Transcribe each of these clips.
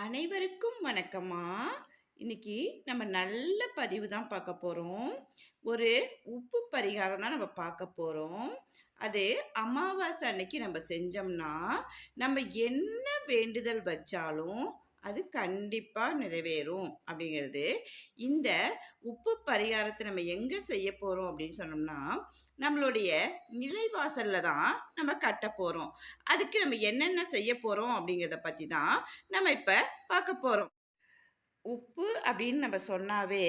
அனைவருக்கும் வணக்கம்மா. இன்னைக்கு நம்ம நல்ல பதிவு தான் பார்க்க போறோம். ஒரு உப்பு பரிகாரம் தான் நம்ம பார்க்க போறோம். அது அமாவாசை அன்னைக்கு நம்ம செஞ்சோம்னா, நம்ம என்ன வேண்டுதல் வச்சாலும் அது கண்டிப்பா நிறைவேறும் அப்படிங்கிறது. இந்த உப்பு பரிகாரத்தை நம்ம எங்க செய்ய போறோம் அப்படின்னு சொன்னோம்னா, நம்மளுடைய நிலைவாசல்ல தான் நம்ம கட்டப் போறோம். அதுக்கு நம்ம என்னென்ன செய்ய போறோம் அப்படிங்கிறத பத்தி தான் நம்ம இப்ப பார்க்க போறோம். உப்பு அப்படின்னு நம்ம சொன்னாவே,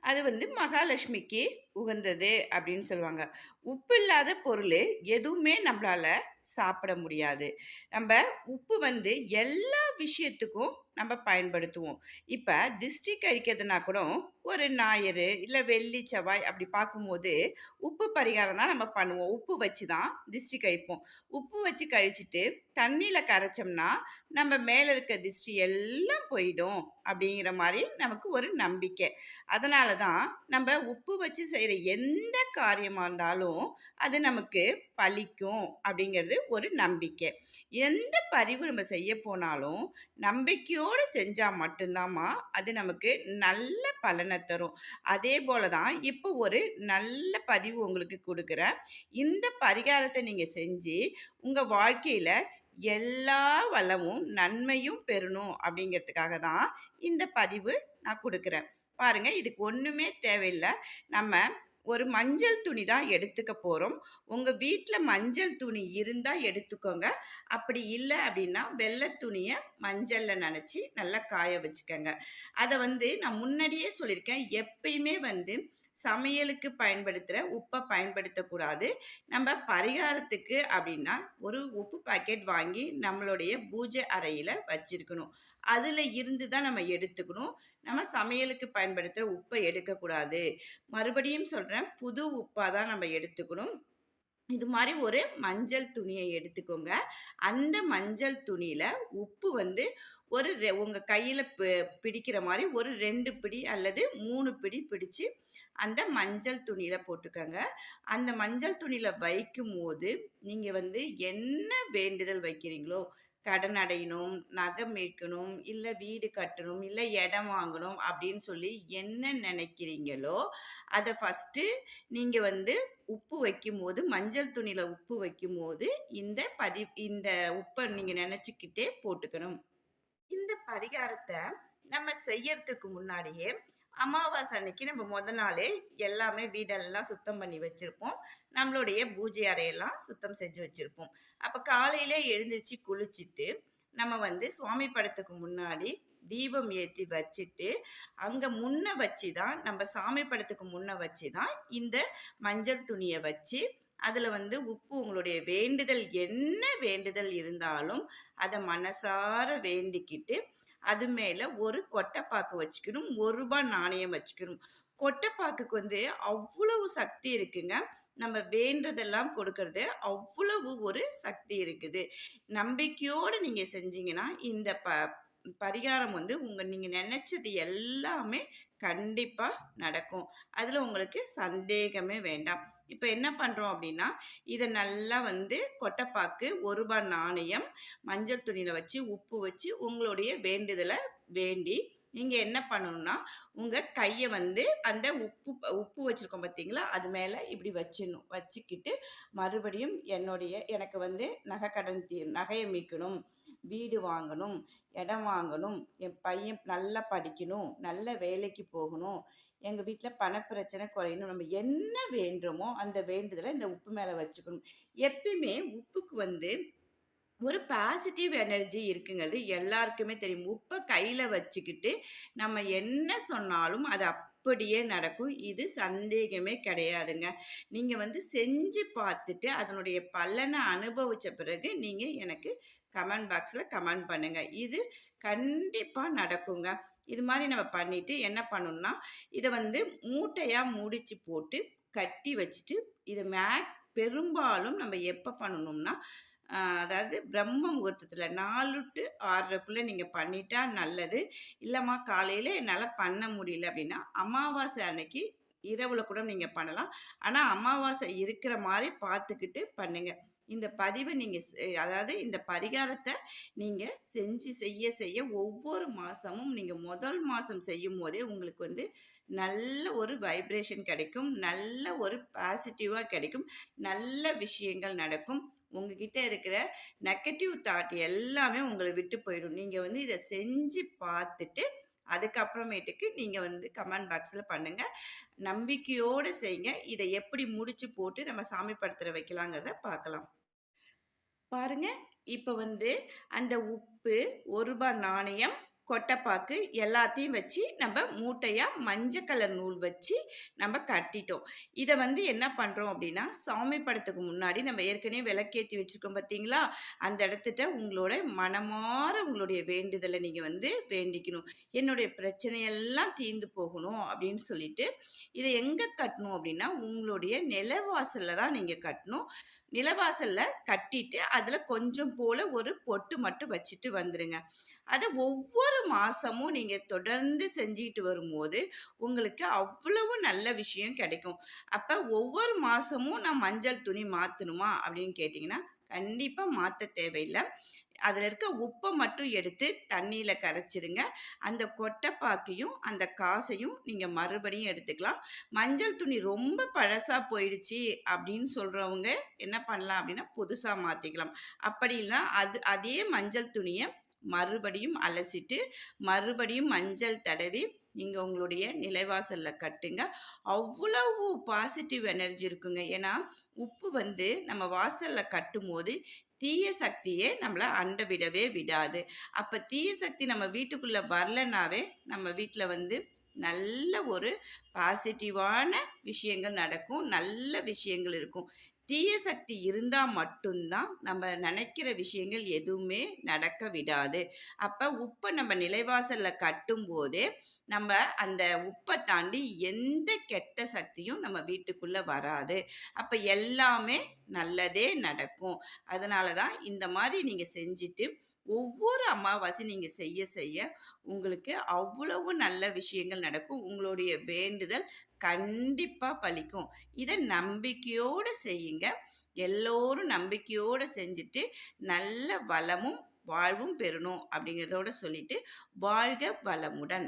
அது மகாலட்சுமிக்கு உகந்தது அப்படின்னு சொல்லுவாங்க. உப்பு இல்லாத பொருளு எதுவுமே நம்பளால சாப்பிட முடியாது. நம்ப உப்பு எல்லா விஷயத்துக்கும் நம்ம பயன்படுத்துவோம். இப்ப திஷ்டி கழிக்கிறதுனா கூட, ஒரு ஞாயிறு, இல்ல வெள்ளி, செவ்வாய் அப்படி பார்க்கும்போது, உப்பு பரிகாரம் தான் நம்ம பண்ணுவோம். உப்பு வச்சு தான் திஷ்டி கழிப்போம். உப்பு வச்சு கழிச்சுட்டு, தண்ணீல கரைச்சோம்னா, நம்ம மேல இருக்க திஷ்டி எல்லாம் போயிடும் அப்படிங்கிற மாரி நமக்கு ஒரு நம்பிக்கை. அதனால தான் நம்ப உப்பு வச்சு செய்ற எந்த காரியமா இருந்தாலும், அது நமக்கு பலிக்கும் அப்படிங்கிறது ஒரு நம்பிக்கை. எந்த பதிவு நம்ம செய்ய போனாலும், நம்பிக்கையோடு செஞ்சா மட்டும்தாம்மா அது நமக்கு நல்ல பலன தரும். அதே போல தான் இப்போ ஒரு நல்ல பதிவு உங்களுக்கு குடுக்குறேன். இந்த பரிகாரத்த நீங்க செஞ்சு, உங்க வாழ்க்கையில எல்லா வளமும், நன்மையும் பெறணும் அப்படிங்கிறதுக்காக தான் இந்த பதிவு நான் குடுக்குறேன். பாருங்க, இதுக்கு ஒண்ணுமே தேவையில்ல. நம்ம ஒரு மஞ்சள் துணி தான் எடுத்துக்க போறோம். உங்க வீட்ல மஞ்சள் துணி இருந்தா எடுத்துக்கோங்க. அப்படி இல்ல அப்படின்னா, வெள்ளை துணிய மஞ்சள்ல நனைச்சு நல்லா காய வச்சுக்கங்க. அத நான் முன்னாடியே சொல்லியிருக்கேன். எப்பயுமே சமையலுக்கு பயன்படுத்துற உப்ப பயன்படுத்தக்கூடாது. நம்ம பரிகாரத்துக்கு அப்படின்னா, ஒரு உப்பு பாக்கெட் வாங்கி நம்மளுடைய பூஜை அறையில வச்சிருக்கணும். அதுல இருந்து தான் நம்ம எடுத்துக்கணும். நம்ம சமையலுக்கு பயன்படுத்துற உப்ப எடுக்கக்கூடாது. மறுபடியும் சொல்றேன், புது உப்பா தான் நம்ம எடுத்துக்கணும். இது மாரி ஒரு மஞ்சள் துணிய எடுத்துக்கோங்க. அந்த மஞ்சள் துணியில உப்பு ஒரு உங்க கையில பிடிக்கிற மாரி ஒரு 2 பிடி அல்லது 3 பிடி பிடிச்சு, அந்த மஞ்சள் துணியில போட்டுக்கங்க. அந்த மஞ்சள் துணியில வைக்கும்போது, நீங்க என்ன வேண்டுதல் வைக்கிறீங்களோ, கடன் அடையணும், நகை மீட்கணும், இல்ல வீடு கட்டணும், இல்ல இடம் வாங்கணும் அப்படின்னு சொல்லி என்ன நினைக்கிறீங்களோ, அத ஃபர்ஸ்ட்டு நீங்க உப்பு வைக்கும்போது, மஞ்சள் துணியில உப்பு வைக்கும்போது, இந்த உப்ப நீங்க நெனச்சுக்கிட்டே போட்டுக்கணும். இந்த பரிகாரத்த நம்ம செய்யறதுக்கு முன்னாடியே, அமாவாசை அன்னைக்கு நம்ம மொத நாளே எல்லாமே வீடெல்லாம் சுத்தம் பண்ணி வச்சிருப்போம். நம்மளுடைய பூஜை அறையெல்லாம் சுத்தம் செஞ்சு வச்சிருப்போம். அப்ப காலையில எழுந்திரிச்சு குளிச்சுட்டு, நம்ம சுவாமி படத்துக்கு முன்னாடி தீபம் ஏத்தி வச்சுட்டு, அங்க முன்ன வச்சு தான் நம்ம சாமி படத்துக்கு முன்ன வச்சு தான் இந்த மஞ்சள் துணிய வச்சு, அதுல உப்பு உங்களுடைய வேண்டுதல் என்ன வேண்டுதல் இருந்தாலும், அத மனசார வேண்டிக்கிட்டு, அது மேல ஒரு கொட்டைப்பாக்கு வச்சுக்கணும். ரூ. 1 நாணயம் வச்சுக்கணும். கொட்டைப்பாக்குக்கு அவ்வளவு சக்தி இருக்குங்க. நம்ம வேண்டுறதெல்லாம் கொடுக்கறது அவ்வளவு ஒரு சக்தி இருக்குது. நம்பிக்கையோட நீங்க செஞ்சீங்கன்னா, இந்த பரிகாரம் நீங்க நெனச்சது எல்லாமே கண்டிப்பா நடக்கும். அதுல உங்களுக்கு சந்தேகமே வேண்டாம். இப்ப என்ன பண்றோம் அப்டின்னா, இத நல்லா கொட்டைப்பாக்கு, ரூ. 1 நாணயம், மஞ்சள் துணியில வச்சு, உப்பு வச்சு, உங்களுடைய வேண்டுதல வேண்டி, நீங்க என்ன பண்ணணும்னா, உங்க கைய அந்த உப்பு வச்சிருக்கோம் பார்த்தீங்களா? அது மேல இப்டி வச்சிடணும். வச்சுக்கிட்டு, மறுபடியும் எனக்கு நகைய மீட்கணும், வீடு வாங்கணும், இடம் வாங்கணும், என் பையன் நல்லா படிக்கணும், நல்ல வேலைக்கு போகணும், எங்க வீட்ல பணப்பிரச்சனை குறையணும். நம்ம என்ன வேண்டுறோமோ, அந்த வேண்டுதல இந்த உப்பு மேல வச்சுக்கணும். எப்பயுமே உப்புக்கு ஒரு பாசிட்டிவ் எனர்ஜி இருக்குங்கிறது எல்லாருக்குமே தெரியும். உப்ப கையில வச்சுக்கிட்டு, நம்ம என்ன சொன்னாலும் அது அப்படியே நடக்கும். இது சந்தேகமே கிடையாதுங்க. நீங்க செஞ்சு பார்த்துட்டு, அதனுடைய பலன அனுபவிச்ச பிறகு, நீங்க எனக்கு கமெண்ட் பாக்ஸ்ல கமெண்ட் பண்ணுங்க. இது கண்டிப்பா நடக்குங்க. இது மாரி நம்ம பண்ணிட்டு என்ன பண்ணணும்னா, இத மூட்டையா முடிச்சு போட்டு, கட்டி வச்சுட்டு, இத பெரும்பாலும் நம்ம எப்ப பண்ணணும்னா, அதாவது பிரம்ம முகூர்த்தத்துல 4 டூ 6:30க்குள்ள நீங்க பண்ணிட்டா நல்லது. இல்லம்மா காலையில என்னால பண்ண முடியல அப்படின்னா, அமாவாசை அன்னைக்கு இரவுல கூட நீங்க பண்ணலாம். ஆனா அமாவாசை இருக்கிற மாரி பார்த்துக்கிட்டு பண்ணுங்க. இந்த பதிவை நீங்க அதாவது இந்த பரிகாரத்த நீங்க செய்ய ஒவ்வொரு மாசமும் நீங்க முதல் மாசம் செய்யும்போதே உங்களுக்கு வந்து நல்ல ஒரு வைப்ரேஷன் கிடைக்கும். நல்ல ஒரு பாசிட்டிவா கிடைக்கும். நல்ல விஷயங்கள் நடக்கும். உங்ககிட்ட இருக்கிற நெகட்டிவ் தாட் எல்லாமே உங்கள விட்டு போயிடும். நீங்க வந்து இத செஞ்சு பார்த்துட்டு, அதுக்கப்புறமேட்டுக்கு நீங்க வந்து கமெண்ட் பாக்ஸ்ல பண்ணுங்க. நம்பிக்கையோட செய்யுங்க. இத எப்படி முடிச்சு போட்டு நம்ம சாமி படத்துல வைக்கலாங்கிறத பார்க்கலாம். பாருங்க, இப்ப வந்து அந்த உப்பு, ரூ. 1 நாணயம், கொட்டைப்பாக்கு எல்லாத்தையும் வச்சு நம்ம மூட்டையா மஞ்ச கலர் நூல் வச்சு நம்ம கட்டிட்டோம். இத வந்து என்ன பண்றோம் அப்படின்னா, சாமி படத்துக்கு முன்னாடி நம்ம ஏற்கனவே விளக்கேத்தி வச்சிருக்கோம் பார்த்தீங்களா? அந்த இடத்துட்ட உங்களோட மனமார உங்களுடைய வேண்டுதல நீங்க வந்து வேண்டிக்கணும். என்னுடைய பிரச்சனையெல்லாம் தீர்ந்து போகணும் அப்படின்னு சொல்லிட்டு, இத எங்க கட்டணும் அப்படின்னா, உங்களுடைய நிலவாசல்ல தான் நீங்க கட்டணும். நிலவாசல்ல கட்டிட்டு, அதுல கொஞ்சம் போல ஒரு பொட்டு மட்டும் வச்சுட்டு வந்துருங்க. அத ஒவ்வொரு மாசமும் நீங்க தொடர்ந்து செஞ்சுட்டு வரும்போது, உங்களுக்கு அவ்வளவு நல்ல விஷயம் கிடைக்கும். அப்ப ஒவ்வொரு மாசமும் நான் மஞ்சள் துணி மாத்தணுமா? அப்படின்னு கேட்டீங்கன்னா, கண்டிப்பா மாத்த தேவையில்ல. அதுல இருக்க உப்ப மட்டும் எடுத்து தண்ணீல கரைச்சிருங்க. அந்த கொட்டைப்பாக்கையும், அந்த காசையும் நீங்க மறுபடியும் எடுத்துக்கலாம். மஞ்சள் துணி ரொம்ப பழசா போயிடுச்சு அப்படின்னு சொல்றவங்க என்ன பண்ணலாம் அப்படின்னா, புதுசா மாத்திக்கலாம். அப்படி இல்லன்னா, அதே மஞ்சள் துணிய மறுபடியும் அலசிட்டு, மறுபடியும் மஞ்சள் தடவி, நீங்க உங்களுடைய நிலைவாசல்ல கட்டுங்க. அவ்வளவு பாசிட்டிவ் எனர்ஜி இருக்குங்க. ஏன்னா, உப்பு வந்து நம்ம வாசல்ல கட்டும்போது, தீய சக்தியே நம்மள அண்ட விடவே விடாது. அப்ப தீய சக்தி நம்ம வீட்டுக்குள்ள வரலனாவே, நம்ம வீட்ல வந்து நல்ல ஒரு பாசிட்டிவான விஷயங்கள் நடக்கும். நல்ல விஷயங்கள் இருக்கும். தீய சக்தி இருந்தா மட்டும் தான் நம்ம நினைக்கிற விஷயங்கள் எதுவுமே நடக்க விடாது. அப்ப உப்ப நம்ம நிலைவாசல்ல கட்டும்போதே, நம்ம அந்த உப்ப தாண்டி எந்த கெட்ட சக்தியும் நம்ம வீட்டுக்குள்ள வராது. அப்ப எல்லாமே நல்லதே நடக்கும். அதனால தான் இந்த மாரி நீங்க செஞ்சுட்டு, ஒவ்வொரு அமாவாசை நீங்க செய்ய உங்களுக்கு அவ்வளவு நல்ல விஷயங்கள் நடக்கும். உங்களுடைய வேண்டுதல் கண்டிப்பா பலிக்கும். இத நம்பிக்கையோட செய்யுங்க. எல்லோரும் நம்பிக்கையோட செஞ்சுட்டு, நல்ல வளமும், வாழ்வும் பெறணும் அப்படிங்கிறதோட சொல்லிட்டு, வாழ்க வளமுடன்.